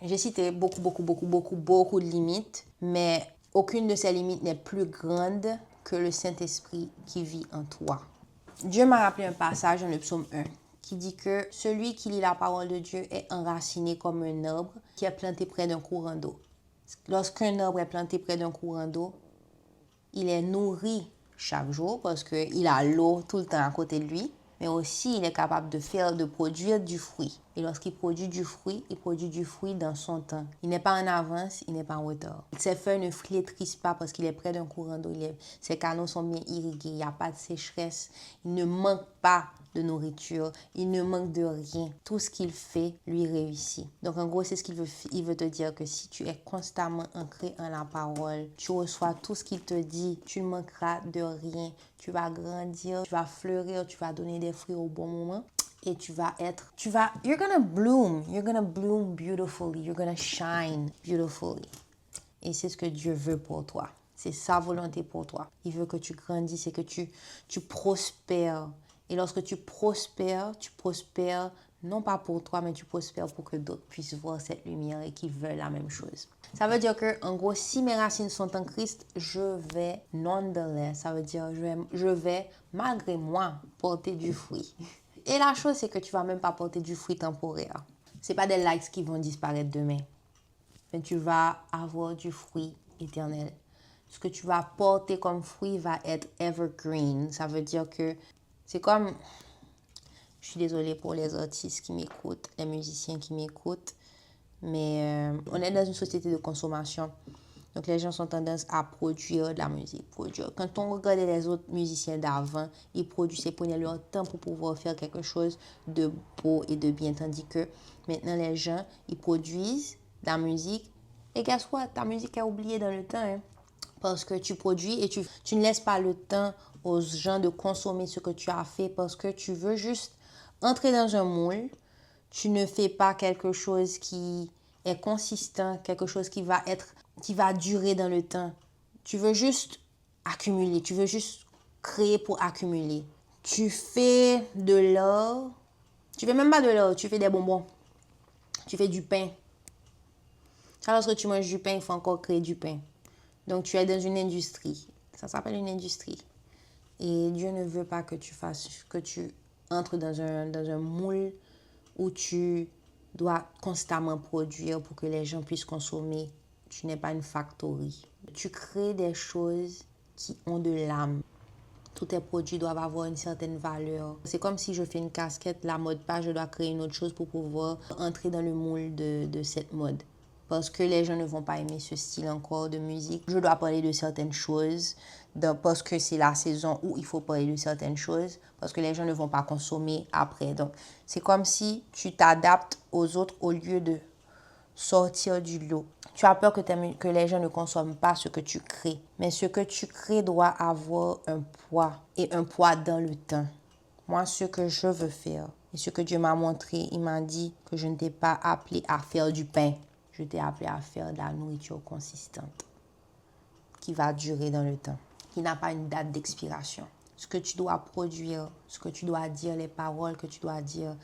J'ai cité beaucoup de limites, mais aucune de ces limites n'est plus grande que le Saint-Esprit qui vit en toi. Dieu m'a rappelé un passage dans le psaume 1. qui dit que celui qui lit la parole de Dieu est enraciné comme un arbre qui est planté près d'un courant d'eau. Lorsqu'un arbre est planté près d'un courant d'eau, il est nourri chaque jour parce qu'il a l'eau tout le temps à côté de lui, mais aussi il est capable de produire du fruit. Et lorsqu'il produit du fruit, il produit du fruit dans son temps. Il n'est pas en avance, il n'est pas en retard. Ses feuilles ne flétrissent pas parce qu'il est près d'un courant d'eau. Ses canaux sont bien irrigués, il n'y a pas de sécheresse, il ne manque pas de nourriture, il ne manque de rien. Tout ce qu'il fait lui réussit. Donc en gros, c'est ce qu'il veut. Il veut te dire que si tu es constamment ancré en la parole, tu reçois tout ce qu'il te dit, tu ne manqueras de rien. Tu vas grandir, tu vas fleurir, tu vas donner des fruits au bon moment. Et you're gonna bloom beautifully, you're gonna shine beautifully. Et c'est ce que Dieu veut pour toi. C'est sa volonté pour toi. Il veut que tu grandisses et que tu prospères. Et lorsque tu prospères non pas pour toi, mais tu prospères pour que d'autres puissent voir cette lumière et qu'ils veulent la même chose. Ça veut dire que, en gros, si mes racines sont en Christ, je vais nonetheless, ça veut dire je vais malgré moi porter du fruit. Et la chose, c'est que tu vas même pas porter du fruit temporaire. C'est pas des likes qui vont disparaître demain. Mais tu vas avoir du fruit éternel. Ce que tu vas porter comme fruit va être evergreen. Ça veut dire que c'est comme... Je suis désolée pour les artistes qui m'écoutent, les musiciens qui m'écoutent. Mais on est dans une société de consommation. Donc les gens sont tendance à produire de la musique. Quand on regarde les autres musiciens d'avant, ils produisaient, prenaient leur temps pour pouvoir faire quelque chose de beau et de bien. Tandis que maintenant les gens, ils produisent de la musique. Et guess what? Ta musique est oubliée dans le temps. Hein? Parce que tu produis et tu ne laisses pas le temps aux gens de consommer ce que tu as fait parce que tu veux juste entrer dans un moule. Tu ne fais pas quelque chose qui est consistant, quelque chose qui va durer dans le temps. Tu veux juste accumuler, tu veux juste créer pour accumuler. Tu fais de l'or, tu fais même pas de l'or, tu fais des bonbons, tu fais du pain. Lorsque tu manges du pain, il faut encore créer du pain. Donc tu es dans une industrie, ça s'appelle une industrie. Et Dieu ne veut pas que tu entres dans un moule où tu dois constamment produire pour que les gens puissent consommer. Tu n'es pas une factory. Tu crées des choses qui ont de l'âme. Tous tes produits doivent avoir une certaine valeur. C'est comme si je fais une casquette, la mode pas, je dois créer une autre chose pour pouvoir entrer dans le moule de cette mode. Parce que les gens ne vont pas aimer ce style encore de musique. Je dois parler de certaines choses parce que c'est la saison où il faut parler de certaines choses parce que les gens ne vont pas consommer après. Donc, c'est comme si tu t'adaptes aux autres au lieu de sortir du lot. Tu as peur que les gens ne consomment pas ce que tu crées. Mais ce que tu crées doit avoir un poids et un poids dans le temps. Moi, ce que je veux faire et ce que Dieu m'a montré, il m'a dit que je ne t'ai pas appelé à faire du pain. Je t'ai appelé à faire de la nourriture consistante qui va durer dans le temps, qui n'a pas une date d'expiration. Ce que tu dois produire, ce que tu dois dire, les paroles que tu dois dire,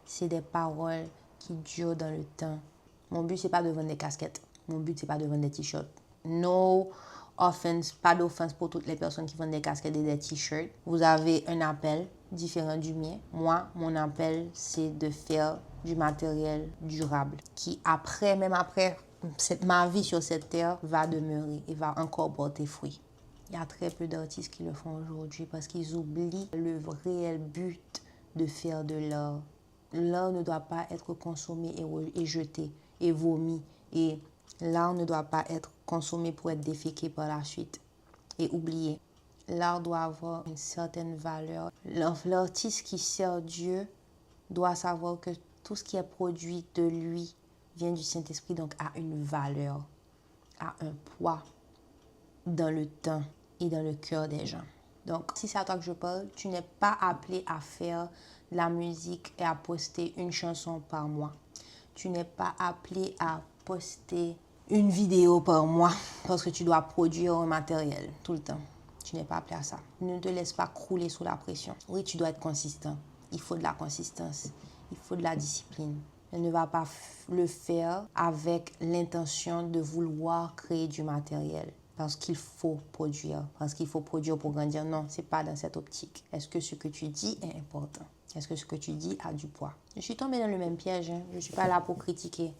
c'est des paroles qui durent dans le temps. Mon but, c'est pas de vendre des casquettes. Mon but, c'est pas de vendre des t-shirts. No offense, pas d'offense pour toutes les personnes qui vendent des casquettes et des t-shirts. Vous avez un appel différent du mien. Moi, mon appel, c'est de faire du matériel durable qui même après ma vie sur cette terre va demeurer et va encore porter fruit. Il y a très peu d'artistes qui le font aujourd'hui parce qu'ils oublient le réel but de faire de l'art. L'art ne doit pas être consommé et jeté et vomi. Et l'art ne doit pas être consommé pour être déféqué par la suite et oublié. L'art doit avoir une certaine valeur. L'artiste qui sert Dieu doit savoir que tout ce qui est produit de lui vient du Saint-Esprit, donc a une valeur, a un poids dans le temps et dans le cœur des gens. Donc, si c'est à toi que je parle, tu n'es pas appelé à faire de la musique et à poster une chanson par mois. Tu n'es pas appelé à poster une vidéo par mois parce que tu dois produire un matériel tout le temps. Tu n'es pas appelé à ça. Ne te laisse pas crouler sous la pression. Oui, tu dois être consistant. Il faut de la consistance. Il faut de la discipline. Elle ne va pas le faire avec l'intention de vouloir créer du matériel. parce qu'il faut produire, parce qu'il faut produire pour grandir. Non, c'est pas dans cette optique. Est-ce que ce que tu dis est important? Est-ce que ce que tu dis a du poids? Je suis tombée dans le même piège. Hein. Je ne suis pas là pour critiquer.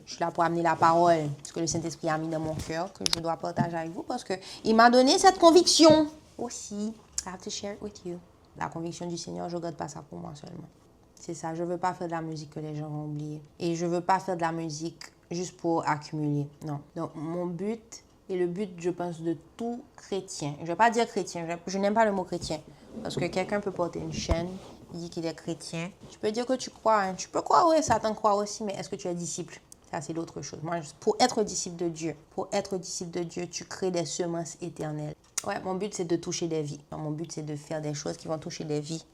Je suis là pour amener la parole, ce que le Saint-Esprit a mis dans mon cœur, que je dois partager avec vous, parce qu'il m'a donné cette conviction aussi. I have to share it with you. La conviction du Seigneur, je ne garde pas ça pour moi seulement. C'est ça, je ne veux pas faire de la musique que les gens vont oublier. Et je ne veux pas faire de la musique juste pour accumuler. Non. Donc, mon but, et le but, je pense, de tout chrétien, je ne vais pas dire chrétien, je n'aime pas le mot chrétien, parce que quelqu'un peut porter une chaîne, il dit qu'il est chrétien. Tu peux dire que tu crois, hein. Tu peux croire, oui, Satan croit aussi, mais est-ce que tu es disciple? Ça, c'est l'autre chose. Moi, pour être disciple de Dieu, tu crées des semences éternelles. Ouais, mon but, c'est de toucher des vies. Mon but, c'est de faire des choses qui vont toucher des vies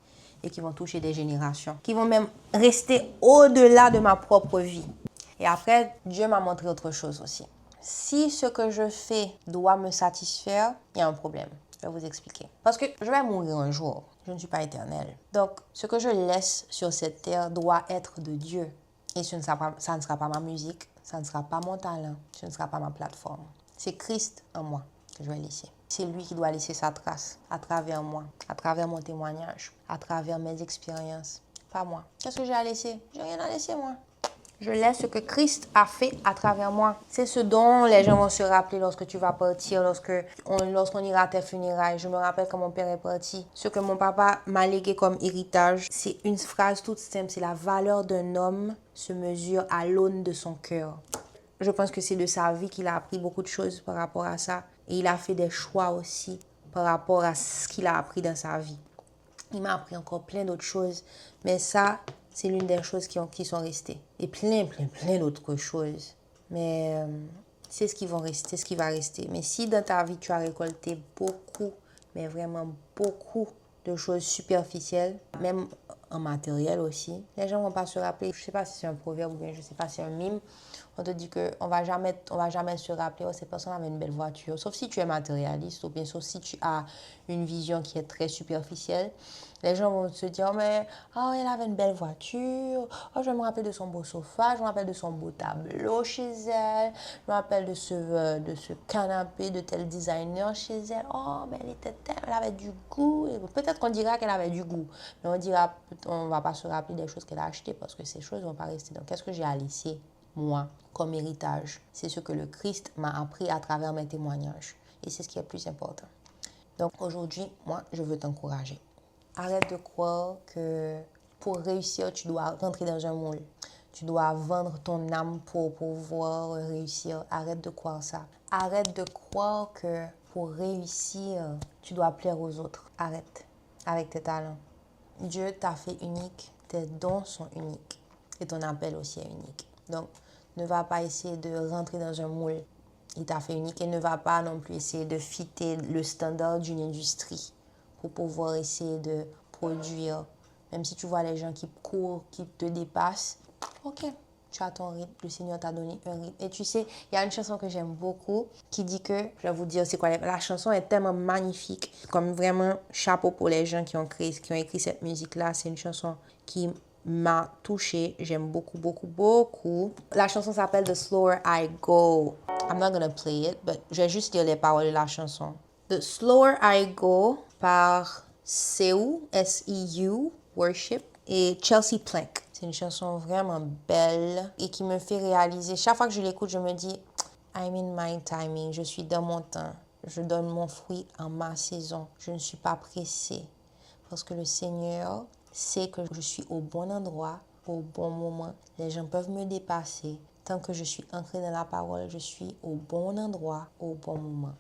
et qui vont toucher des générations, qui vont même rester au-delà de ma propre vie. Et après, Dieu m'a montré autre chose aussi. Si ce que je fais doit me satisfaire, il y a un problème. Je vais vous expliquer. Parce que je vais mourir un jour. Je ne suis pas éternelle. Donc, ce que je laisse sur cette terre doit être de Dieu. Et ça ne sera pas ma musique, ça ne sera pas mon talent, ce ne sera pas ma plateforme. C'est Christ en moi que je vais laisser. C'est lui qui doit laisser sa trace à travers moi, à travers mon témoignage, à travers mes expériences. Pas moi. Qu'est-ce que j'ai à laisser? J'ai rien à laisser, moi. Je laisse ce que Christ a fait à travers moi. C'est ce dont les gens vont se rappeler lorsque tu vas partir, lorsqu'on ira à tes funérailles. Je me rappelle quand mon père est parti. Ce que mon papa m'a légué comme héritage, c'est une phrase toute simple. C'est la valeur d'un homme se mesure à l'aune de son cœur. Je pense que c'est de sa vie qu'il a appris beaucoup de choses par rapport à ça. Et il a fait des choix aussi par rapport à ce qu'il a appris dans sa vie. Il m'a appris encore plein d'autres choses. Mais ça, c'est l'une des choses qui sont restées. Et plein d'autres choses. Mais c'est ce qui va rester. Mais si dans ta vie, tu as récolté beaucoup, mais vraiment beaucoup de choses superficielles, même en matériel aussi, les gens ne vont pas se rappeler. Je ne sais pas si c'est un proverbe ou bien je ne sais pas si c'est un mime. On te dit qu'on va jamais se rappeler, oh, cette personne avait une belle voiture. Sauf si tu es matérialiste ou bien sauf si tu as une vision qui est très superficielle. Les gens vont se dire, mais elle avait une belle voiture. Oh, je me rappelle de son beau sofa. Je me rappelle de son beau tableau chez elle. Je me rappelle de ce canapé de tel designer chez elle. Oh, mais elle avait du goût. Et peut-être qu'on dira qu'elle avait du goût. Mais on ne va pas se rappeler des choses qu'elle a achetées parce que ces choses ne vont pas rester. Donc, qu'est-ce que j'ai à laisser? Moi, comme héritage, c'est ce que le Christ m'a appris à travers mes témoignages. Et c'est ce qui est le plus important. Donc aujourd'hui, moi, je veux t'encourager. Arrête de croire que pour réussir, tu dois rentrer dans un moule. Tu dois vendre ton âme pour pouvoir réussir. Arrête de croire ça. Arrête de croire que pour réussir, tu dois plaire aux autres. Arrête avec tes talents. Dieu t'a fait unique. Tes dons sont uniques. Et ton appel aussi est unique. Donc, ne va pas essayer de rentrer dans un moule. Il t'a fait unique et ne va pas non plus essayer de fitter le standard d'une industrie pour pouvoir essayer de produire. Même si tu vois les gens qui courent, qui te dépassent, ok, tu as ton rythme, le Seigneur t'a donné un rythme. Et tu sais, il y a une chanson que j'aime beaucoup qui dit que, je vais vous dire c'est quoi, la chanson est tellement magnifique, comme vraiment chapeau pour les gens qui ont écrit cette musique-là. C'est une chanson qui m'a touchée. J'aime beaucoup, beaucoup, beaucoup. La chanson s'appelle The Slower I Go. I'm not gonna play it, but je vais juste lire les paroles de la chanson. The Slower I Go par Seu, S-E-U, Worship, et Chelsea Plank. C'est une chanson vraiment belle et qui me fait réaliser. Chaque fois que je l'écoute, je me dis, I'm in my timing. Je suis dans mon temps. Je donne mon fruit en ma saison. Je ne suis pas pressée. Parce que le Seigneur sait que je suis au bon endroit, au bon moment. Les gens peuvent me dépasser. Tant que je suis ancrée dans la parole, je suis au bon endroit, au bon moment.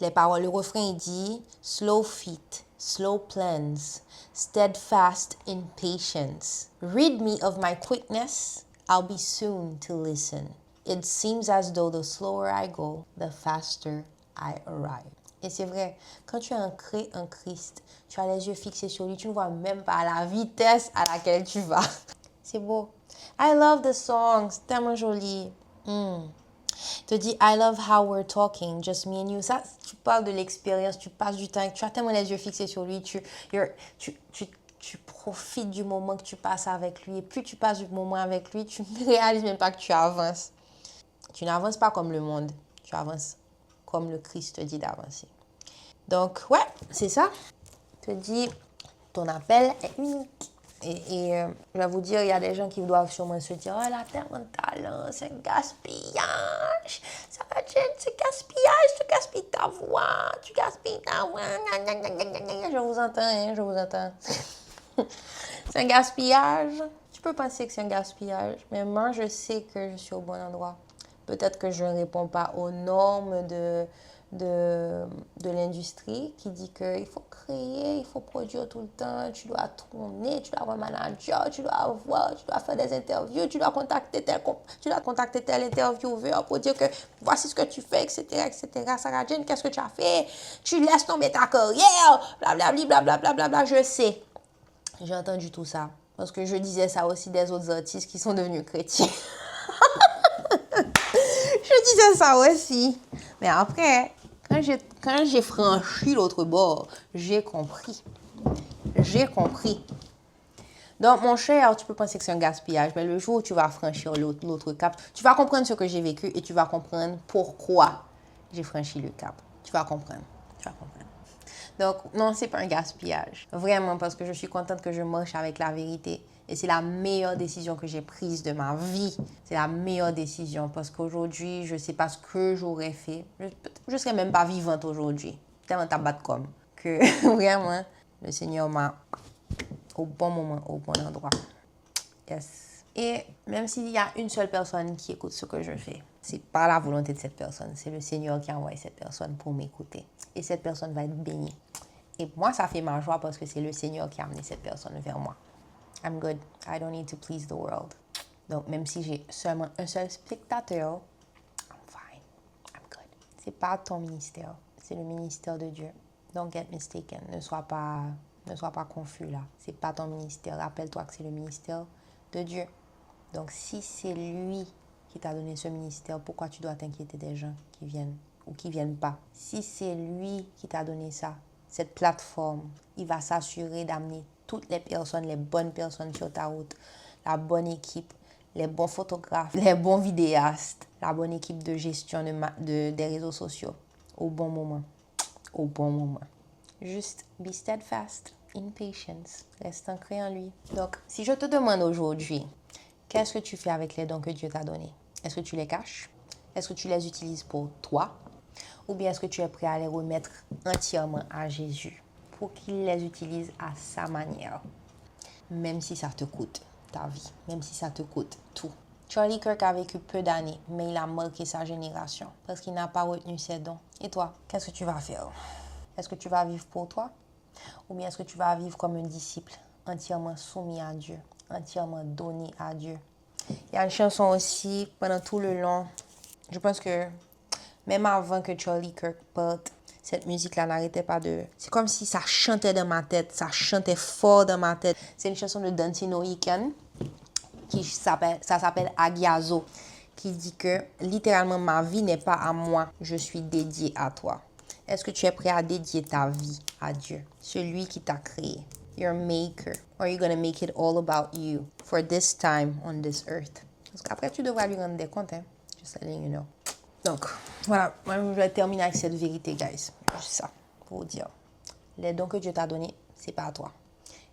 Les paroles, le refrain il dit slow feet, slow plans, steadfast in patience. Rid me of my quickness, I'll be soon to listen. It seems as though the slower I go, the faster I arrive. Et c'est vrai, quand tu es ancré en Christ, tu as les yeux fixés sur lui, tu ne vois même pas la vitesse à laquelle tu vas. C'est beau. I love the song, c'est tellement joli. Te dis, I love how we're talking, just me and you. Ça, tu parles de l'expérience, tu passes du temps, tu as tellement les yeux fixés sur lui, tu profites du moment que tu passes avec lui. Et plus tu passes du moment avec lui, tu ne réalises même pas que tu avances. Tu n'avances pas comme le monde, tu avances comme le Christ te dit d'avancer. Donc, ouais, c'est ça. Je te dis, ton appel est unique. Et je vais vous dire, il y a des gens qui doivent sûrement se dire, oh, la terre, mon talent, c'est un gaspillage. Ça va être c'est gaspillage, tu gaspilles ta voix, tu gaspilles ta voix. Je vous entends, hein, je vous entends. C'est un gaspillage. Tu peux penser que c'est un gaspillage, mais moi, je sais que je suis au bon endroit. Peut-être que je ne réponds pas aux normes de l'industrie qui dit qu'il faut créer, il faut produire tout le temps, tu dois tourner, tu dois avoir un manager, tu dois faire des interviews, tu dois contacter tel intervieweur pour dire que voici ce que tu fais, etc., etc. Sarah Jane, qu'est-ce que tu as fait? Tu laisses tomber ta carrière, blablabli, blablabla, je sais. J'ai entendu tout ça parce que je disais ça aussi des autres artistes qui sont devenus chrétiens. Je disais ça aussi. Mais après, quand j'ai franchi l'autre bord, j'ai compris. J'ai compris. Donc, mon cher, tu peux penser que c'est un gaspillage, mais le jour où tu vas franchir l'autre cap, tu vas comprendre ce que j'ai vécu et tu vas comprendre pourquoi j'ai franchi le cap. Tu vas comprendre. Tu vas comprendre. Donc, non, c'est pas un gaspillage. Vraiment, parce que je suis contente que je marche avec la vérité. Et c'est la meilleure décision que j'ai prise de ma vie. C'est la meilleure décision parce qu'aujourd'hui, je ne sais pas ce que j'aurais fait. Je ne serais même pas vivante aujourd'hui. Tellement tabac comme que vraiment, le Seigneur m'a au bon moment, au bon endroit. Yes. Et même s'il y a une seule personne qui écoute ce que je fais, c'est pas la volonté de cette personne. C'est le Seigneur qui a envoyé cette personne pour m'écouter. Et cette personne va être bénie. Et moi, ça fait ma joie parce que c'est le Seigneur qui a amené cette personne vers moi. I'm good. I don't need to please the world. Donc, même si j'ai seulement un seul spectateur, I'm fine. I'm good. C'est pas ton ministère. C'est le ministère de Dieu. Don't get mistaken. Ne sois pas confus là. C'est pas ton ministère. Rappelle-toi que c'est le ministère de Dieu. Donc, si c'est lui qui t'a donné ce ministère, pourquoi tu dois t'inquiéter des gens qui viennent ou qui viennent pas? Si c'est lui qui t'a donné ça, cette plateforme, il va s'assurer d'amener toutes les personnes, les bonnes personnes sur ta route, la bonne équipe, les bons photographes, les bons vidéastes, la bonne équipe de gestion des réseaux sociaux au bon moment. Au bon moment. Juste be steadfast in patience. Reste ancré en lui. Donc, si je te demande aujourd'hui, qu'est-ce que tu fais avec les dons que Dieu t'a donnés? Est-ce que tu les caches? Est-ce que tu les utilises pour toi? Ou bien est-ce que tu es prêt à les remettre entièrement à Jésus pour qu'il les utilise à sa manière? Même si ça te coûte ta vie, même si ça te coûte tout. Charlie Kirk a vécu peu d'années, mais il a marqué sa génération parce qu'il n'a pas retenu ses dons. Et toi, qu'est-ce que tu vas faire? Est-ce que tu vas vivre pour toi? Ou bien est-ce que tu vas vivre comme un disciple, entièrement soumis à Dieu, entièrement donné à Dieu? Il y a une chanson aussi, pendant tout le long, je pense que même avant que Charlie Kirk parte, cette musique-là n'arrêtait pas de... C'est comme si ça chantait dans ma tête, ça chantait fort dans ma tête. C'est une chanson de Dantino Ikan, ça s'appelle Agiazo, qui dit que littéralement ma vie n'est pas à moi, je suis dédié à toi. Est-ce que tu es prêt à dédier ta vie à Dieu, celui qui t'a créé, your maker? Or are you going to make it all about you for this time on this earth? Parce qu'après, tu devras lui rendre des comptes, hein? Just letting you know. Donc, voilà, moi, je vais terminer avec cette vérité, guys. Juste ça, pour vous dire. Les dons que Dieu t'a donnés, c'est pas à toi.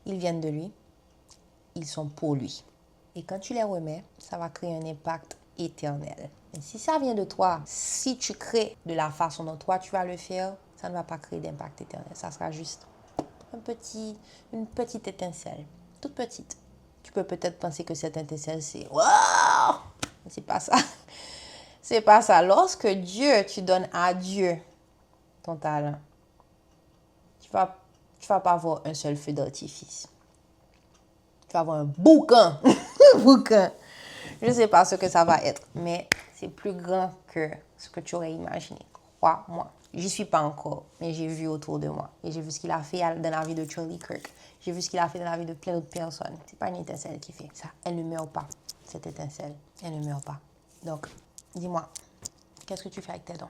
Ils viennent de lui. Ils sont pour lui. Et quand tu les remets, ça va créer un impact éternel. Et si ça vient de toi, si tu crées de la façon dont toi tu vas le faire, ça ne va pas créer d'impact éternel. Ça sera juste une petite étincelle, toute petite. Tu peux peut-être penser que cette étincelle, c'est « Wow !» Mais c'est pas ça. C'est pas ça. Lorsque tu donnes à Dieu ton talent, tu vas pas avoir un seul feu d'artifice. Tu vas avoir un boucan. Un boucan. Je ne sais pas ce que ça va être, mais c'est plus grand que ce que tu aurais imaginé. Crois-moi. J'y suis pas encore, mais j'ai vu autour de moi. Et j'ai vu ce qu'il a fait dans la vie de Charlie Kirk. J'ai vu ce qu'il a fait dans la vie de plein d'autres personnes. C'est pas une étincelle qui fait ça. Elle ne meurt pas, cette étincelle. Elle ne meurt pas. Donc, dis-moi, qu'est-ce que tu fais avec tes dons?